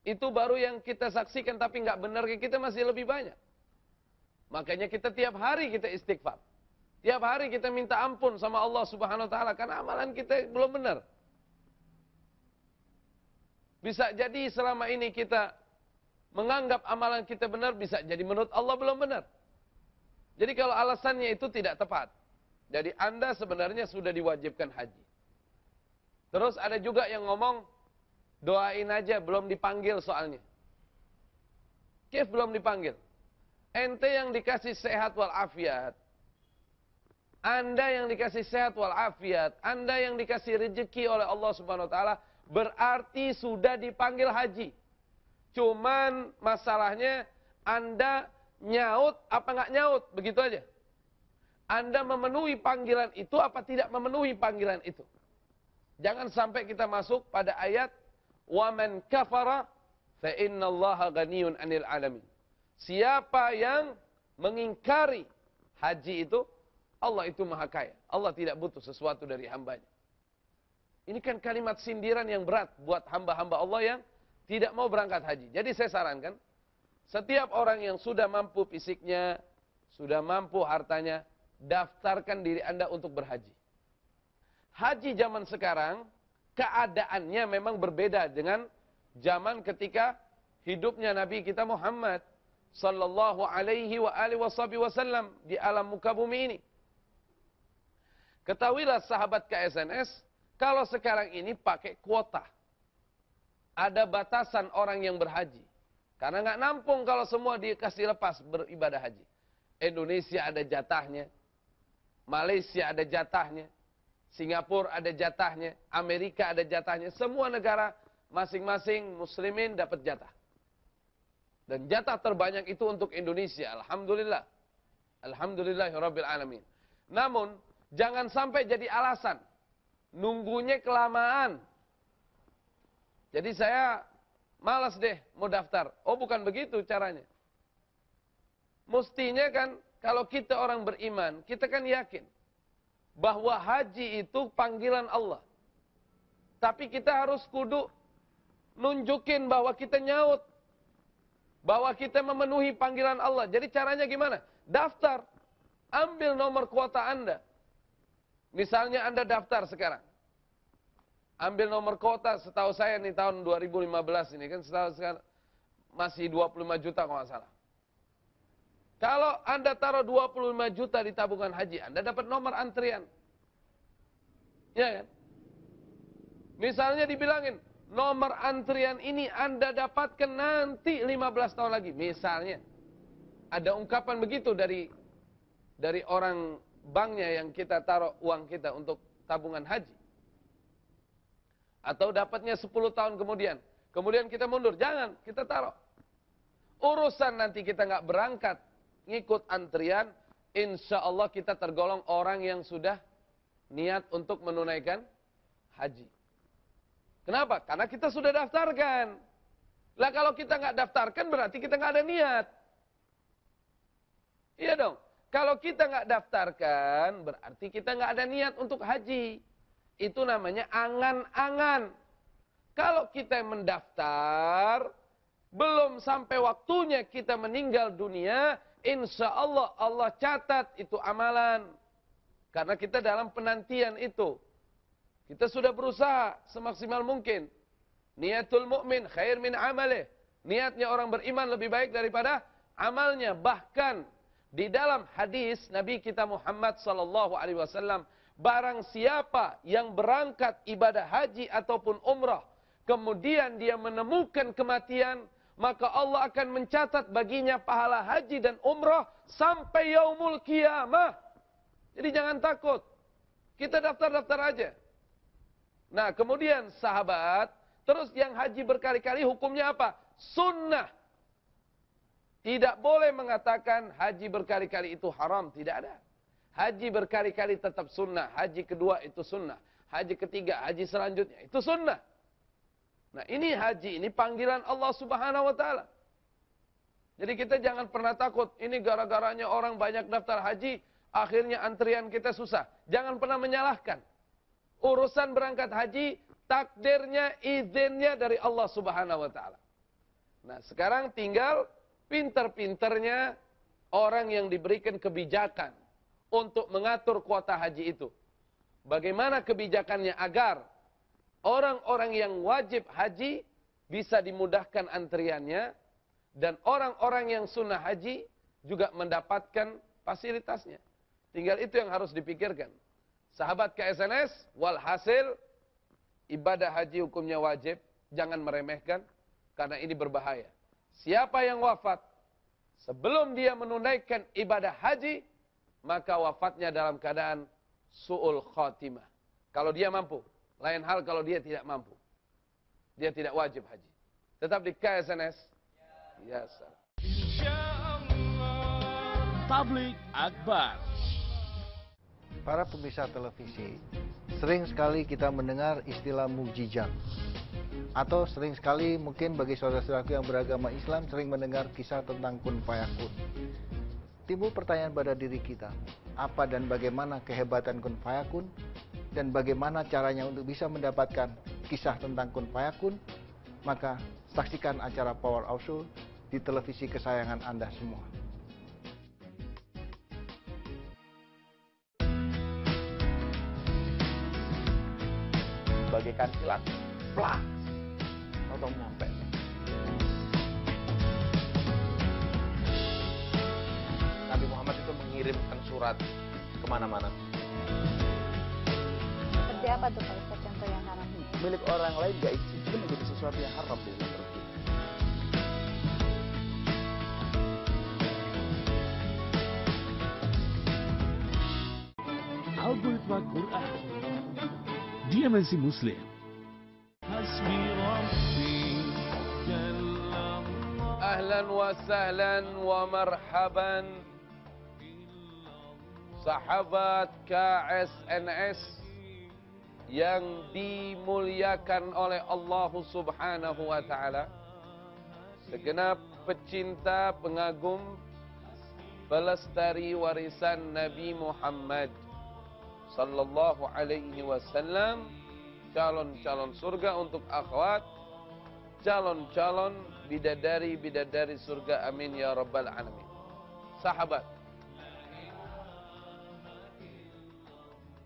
itu baru yang kita saksikan, tapi nggak benar kita masih lebih banyak. Makanya kita tiap hari kita istighfar. Tiap hari kita minta ampun sama Allah Subhanahu wa taala karena amalan kita belum benar. Bisa jadi selama ini kita menganggap amalan kita benar, bisa jadi menurut Allah belum benar. Jadi kalau alasannya itu tidak tepat. Jadi Anda sebenarnya sudah diwajibkan haji. Terus ada juga yang ngomong, doain aja, belum dipanggil soalnya. Kif belum dipanggil? Ente yang dikasih sehat walafiat, Anda yang dikasih sehat walafiat, Anda yang dikasih rezeki oleh Allah Subhanahu wa taala, berarti sudah dipanggil haji. Cuman masalahnya Anda nyaut apa nggak nyaut, begitu aja. Anda memenuhi panggilan itu apa tidak memenuhi panggilan itu. Jangan sampai kita masuk pada ayat wa man kafara fa innallaha ghaniyun 'anil 'alamin. Siapa yang mengingkari haji itu, Allah itu maha kaya. Allah tidak butuh sesuatu dari hambanya. Ini kan kalimat sindiran yang berat buat hamba-hamba Allah yang tidak mau berangkat haji. Jadi saya sarankan, setiap orang yang sudah mampu fisiknya, sudah mampu hartanya, daftarkan diri Anda untuk berhaji. Haji zaman sekarang, keadaannya memang berbeda dengan zaman ketika hidupnya Nabi kita Muhammad sallallahu alaihi wa alihi wasallam di alam muka bumi ini. Ketahuilah sahabat KSNS, kalau sekarang ini pakai kuota. Ada batasan orang yang berhaji. Karena nggak nampung kalau semua dikasih lepas beribadah haji. Indonesia ada jatahnya, Malaysia ada jatahnya, Singapura ada jatahnya, Amerika ada jatahnya. Semua negara masing-masing muslimin dapat jatah. Dan jatah terbanyak itu untuk Indonesia. Alhamdulillah. Alhamdulillahirabbil alamin. Namun jangan sampai jadi alasan. Nunggunya kelamaan. Jadi saya malas deh mau daftar. Oh, bukan begitu caranya. Mestinya kan kalau kita orang beriman, kita kan yakin bahwa haji itu panggilan Allah. Tapi kita harus kudu nunjukin bahwa kita nyaut, bahwa kita memenuhi panggilan Allah. Jadi caranya gimana? Daftar. Ambil nomor kuota Anda. Misalnya Anda daftar sekarang. Ambil nomor kuota, setahu saya nih tahun 2015 ini kan sekarang masih 25 juta kalau nggak salah. Kalau Anda taruh 25 juta di tabungan haji, Anda dapat nomor antrian. Ya kan? Misalnya dibilangin, nomor antrian ini Anda dapatkan nanti 15 tahun lagi. Misalnya, ada ungkapan begitu dari orang banknya yang kita taruh uang kita untuk tabungan haji. Atau dapatnya 10 tahun kemudian. Kemudian kita mundur. Jangan, kita taruh. Urusan nanti kita nggak berangkat, ngikut antrian, insya Allah kita tergolong orang yang sudah niat untuk menunaikan haji. Kenapa? Karena kita sudah daftarkan. Lah kalau kita nggak daftarkan berarti kita nggak ada niat. Iya dong. Kalau kita nggak daftarkan berarti kita nggak ada niat untuk haji. Itu namanya angan-angan. Kalau kita mendaftar, belum sampai waktunya kita meninggal dunia, insya Allah Allah catat itu amalan. Karena kita dalam penantian itu. Kita sudah berusaha semaksimal mungkin. Niatul mu'min khair min amalih. Niatnya orang beriman lebih baik daripada amalnya. Bahkan di dalam hadis Nabi kita Muhammad SAW, barang siapa yang berangkat ibadah haji ataupun umrah, kemudian dia menemukan kematian, maka Allah akan mencatat baginya pahala haji dan umrah sampai yaumul qiyamah. Jadi jangan takut. Kita daftar-daftar aja. Nah, kemudian sahabat, terus yang haji berkali-kali hukumnya apa? Sunnah. Tidak boleh mengatakan haji berkali-kali itu haram, tidak ada. Haji berkali-kali tetap sunnah. Haji kedua itu sunnah. Haji ketiga, haji selanjutnya itu sunnah. Nah, ini haji, ini panggilan Allah Subhanahu wa taala. Jadi kita jangan pernah takut, ini gara-garanya orang banyak daftar haji, akhirnya antrian kita susah. Jangan pernah menyalahkan. Urusan berangkat haji, takdirnya, izinnya dari Allah Subhanahu wa taala. Nah, sekarang tinggal pinter-pinternya orang yang diberikan kebijakan untuk mengatur kuota haji itu. Bagaimana kebijakannya agar orang-orang yang wajib haji bisa dimudahkan antriannya, dan orang-orang yang sunnah haji juga mendapatkan fasilitasnya. Tinggal itu yang harus dipikirkan. Sahabat KSNS, walhasil ibadah haji hukumnya wajib, jangan meremehkan karena ini berbahaya. Siapa yang wafat sebelum dia menunaikan ibadah haji, maka wafatnya dalam keadaan su'ul khatimah. Kalau dia mampu. Lain hal kalau dia tidak mampu. dia tidak wajib haji. Tetap di KSNS. Biasa. Tablik Akbar. Para pemirsa televisi, sering sekali kita mendengar istilah mukjizat. Atau sering sekali mungkin bagi saudara-saudaraku yang beragama Islam sering mendengar kisah tentang kun fayakun. Timbul pertanyaan pada diri kita, apa dan bagaimana kehebatan kun fayakun? Dan bagaimana caranya untuk bisa mendapatkan kisah tentang kun fayakun? Maka saksikan acara Power of Soul di televisi kesayangan Anda semua. Bagaikan kilat, plak, atau nyampe. Nabi Muhammad itu mengirimkan surat kemana-mana. Seperti apa tuh Pak Ustaz contoh yang haram? Milik orang lain gak izin, itu menjadi sesuatu yang haram di dalam pergi. Algoritma Quran. Dimensi Muslim. Ahlan wa sahlan wa marhaban sahabat KSNS yang dimuliakan oleh Allah Subhanahu wa taala. Segenap pecinta, pengagum, pelestari warisan Nabi Muhammad sallallahu alaihi wasallam, calon-calon surga untuk akhwat, calon-calon bidadari-bidadari surga, amin ya rabbal alamin. Sahabat,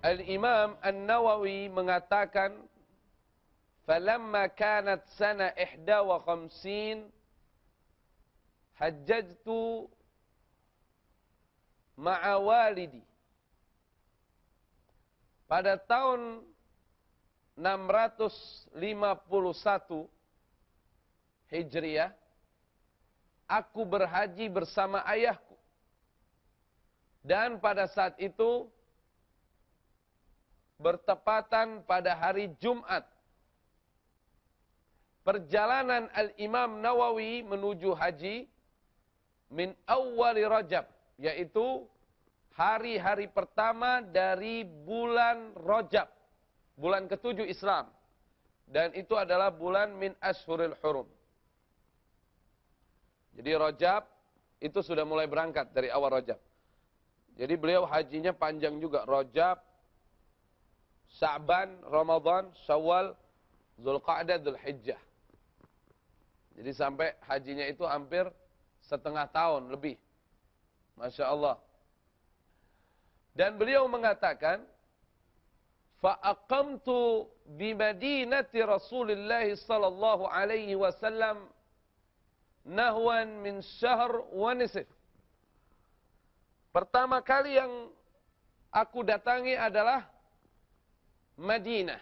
Al-Imam An-Nawawi mengatakan, falamma kanat sana 51 hajjajtu ma'a walidi. Pada tahun 651 Hijriah, aku berhaji bersama ayahku. Dan pada saat itu bertepatan pada hari Jumat. Perjalanan Al-Imam Nawawi menuju haji min awwali Rajab, yaitu hari-hari pertama dari bulan Rajab, bulan ke-7 Islam. Dan itu adalah bulan min ashuril hurum. Jadi Rajab itu sudah mulai berangkat dari awal Rajab. Jadi beliau hajinya panjang juga. Rajab, Sa'ban, Ramadan, Syawal, Zulqa'dah, Dzulhijjah. Jadi sampai hajinya itu hampir setengah tahun lebih. Masya Allah. Dan beliau mengatakan, fa'aqamtu bi madinati Rasulullah sallallahu alaihi wasallam nahwan min syahr wa nisf. Pertama kali yang aku datangi adalah Madinah.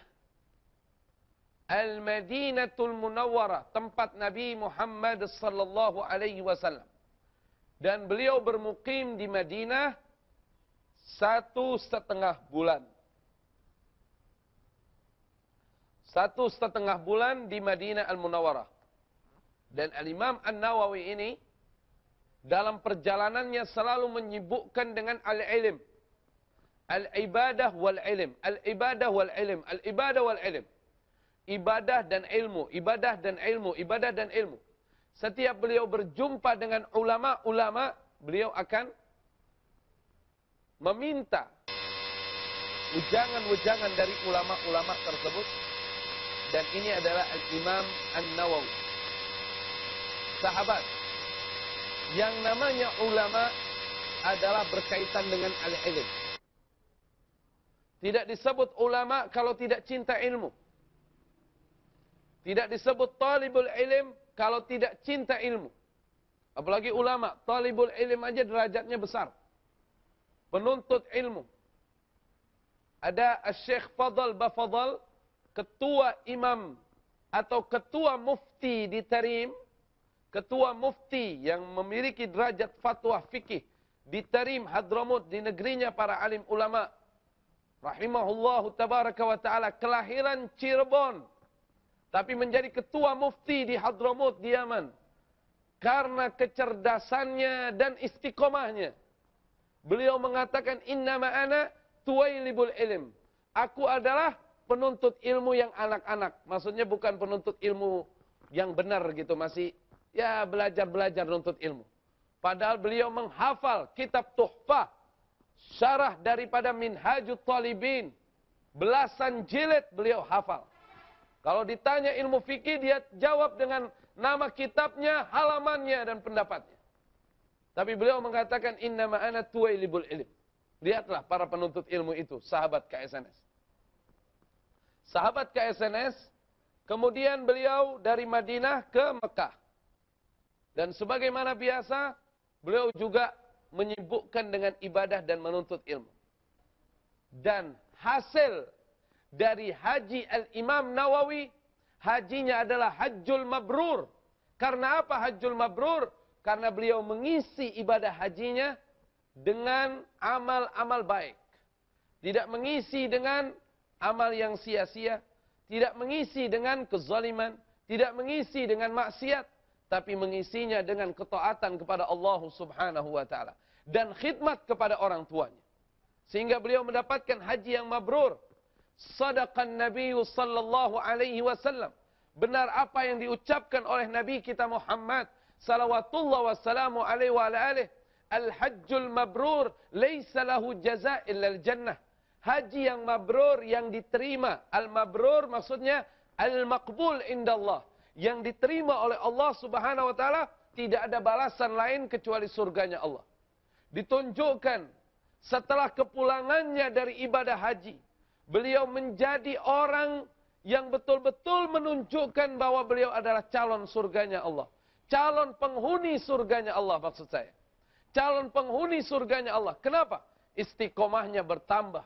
Al-Madinatul Munawwarah, tempat Nabi Muhammad sallallahu alaihi wasallam. Dan beliau bermukim di Madinah 1,5 bulan. 1,5 bulan di Madinah Al-Munawwarah. Dan Al-Imam An-Nawawi ini dalam perjalanannya selalu menyibukkan dengan al-ilm. Al-ibadah wal-ilm. Al-ibadah wal-ilm. Al-ibadah wal-ilm. Ibadah dan ilmu. Ibadah dan ilmu. Ibadah dan ilmu. Setiap beliau berjumpa dengan ulama-ulama, beliau akan meminta ujangan-ujangan dari ulama-ulama tersebut. Dan ini adalah Al-Imam An-Nawawi. Sahabat, yang namanya ulama adalah berkaitan dengan al-ilm. Tidak disebut ulama kalau tidak cinta ilmu. Tidak disebut talibul ilm kalau tidak cinta ilmu. Apalagi ulama, talibul ilm aja derajatnya besar. Penuntut ilmu. Ada Syekh Fadl Bafadl, ketua imam atau ketua mufti di Tarim, ketua mufti yang memiliki derajat fatwa fikih di Tarim Hadramut, di negerinya para alim ulama, rahimahullahu tabaraka wa ta'ala, kelahiran Cirebon, tapi menjadi ketua mufti di Hadramut di Yaman. Karena kecerdasannya dan istiqomahnya. Beliau mengatakan, innama ana tuwailibul ilm. Aku adalah penuntut ilmu yang anak-anak. Maksudnya bukan penuntut ilmu yang benar gitu. Masih ya belajar-belajar nuntut ilmu. Padahal beliau menghafal kitab Tuhfah. Syarah daripada Minhajut Talibin. Belasan jilid beliau hafal. Kalau ditanya ilmu fikih, dia jawab dengan nama kitabnya, halamannya, dan pendapatnya. Tapi beliau mengatakan, innama ana tuwailibul ilm. Lihatlah para penuntut ilmu itu, sahabat KSNS. Sahabat KSNS, kemudian beliau dari Madinah ke Mekah. Dan sebagaimana biasa, beliau juga menyibukkan dengan ibadah dan menuntut ilmu. Dan hasil dari haji Al-Imam Nawawi, hajinya adalah Hajjul Mabrur. Karena apa Hajjul Mabrur? Karena beliau mengisi ibadah hajinya dengan amal-amal baik. Tidak mengisi dengan amal yang sia-sia. Tidak mengisi dengan kezaliman. Tidak mengisi dengan maksiat. Tapi mengisinya dengan ketaatan kepada Allah Subhanahu wa ta'ala. Dan khidmat kepada orang tuanya. Sehingga beliau mendapatkan haji yang mabrur. Sadaqan Nabi sallallahu alaihi wasallam. Benar apa yang diucapkan oleh Nabi kita Muhammad salawatullah wassalamu alaihi wa ala alihi. Al-hajjul mabrur laisa lahu jaza' illa al-jannah. Haji yang mabrur, yang diterima. Al-mabrur maksudnya al-maqbul indallah. Yang diterima oleh Allah Subhanahu wa taala, tidak ada balasan lain kecuali surganya Allah. Ditunjukkan setelah kepulangannya dari ibadah haji, beliau menjadi orang yang betul-betul menunjukkan bahwa beliau adalah calon surganya Allah. Calon penghuni surganya Allah maksud saya. Calon penghuni surganya Allah. Kenapa? Istiqomahnya bertambah.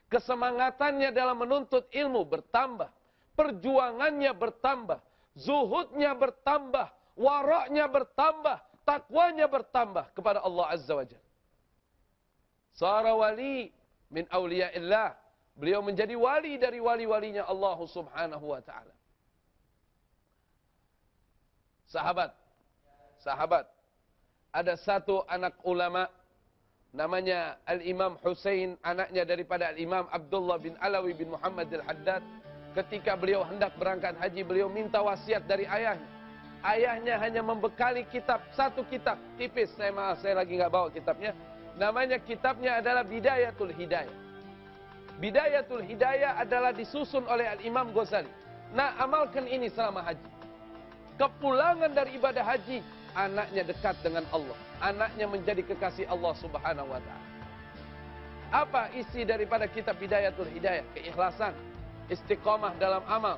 Kesemangatannya dalam menuntut ilmu bertambah. Perjuangannya bertambah. Zuhudnya bertambah. Waraknya bertambah. Takwanya bertambah kepada Allah Azza wa Jalla. Sara wali min awliya'illah. Beliau menjadi wali dari wali-walinya Allah Subhanahu wa ta'ala. Sahabat. Ada satu anak ulama. Namanya Al-Imam Husain. Anaknya daripada Al-Imam Abdullah bin Alawi bin Muhammad Al-Haddad. Ketika beliau hendak berangkat haji, beliau minta wasiat dari ayahnya. Ayahnya hanya membekali kitab. Satu kitab. Tipis. Saya lagi nggak bawa kitabnya. Namanya kitabnya adalah Bidayatul Hidayah. Bidayatul Hidayah adalah disusun oleh Al-Imam Ghazali. Nah, amalkan ini selama haji. Kepulangan dari ibadah haji, anaknya dekat dengan Allah. Anaknya menjadi kekasih Allah Subhanahu wa ta'ala. Apa isi daripada kitab Bidayatul Hidayah? Keikhlasan, istiqamah dalam amal,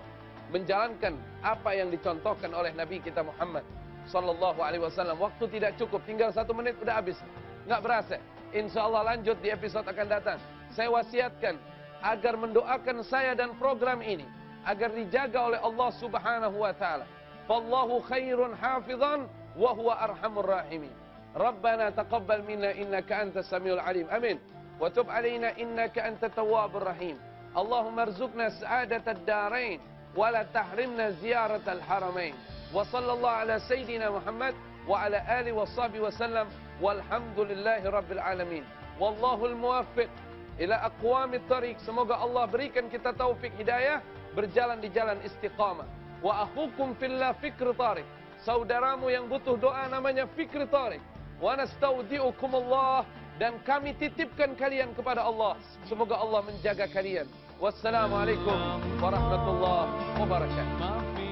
menjalankan apa yang dicontohkan oleh Nabi kita Muhammad sallallahu alaihi wasallam. Waktu tidak cukup, tinggal 1 menit udah habis. Nggak berasa. Insyaallah lanjut di episode akan datang. Saya wasiatkan agar mendoakan saya dan program ini agar dijaga oleh Allah Subhanahu wa taala. Fallahu khairun hafizan wa huwa arhamur rahimin. Rabbana taqabbal minna innaka antas samiul alim. Amin. Wa tub alaina innaka antat tawwabur rahim. Allahumma arzuqna sa'adatad darain wa la tahrimna ziyaratal haramain. Wa sallallahu ala sayidina Muhammad wa ala alihi wa sahbihi wa sallam. Walhamdulillahi rabbil alamin. Wallahul muwaffiq ila aqwamit thariq. Semoga Allah berikan kita taufik hidayah berjalan di jalan istiqamah. Wa akhukum fillah Fikri Tariq. Saudaramu yang butuh doa namanya Fikri Tariq. Wa nastaudiukumullah, dan kami titipkan kalian kepada Allah. Semoga Allah menjaga kalian. Wassalamualaikum warahmatullahi wabarakatuh.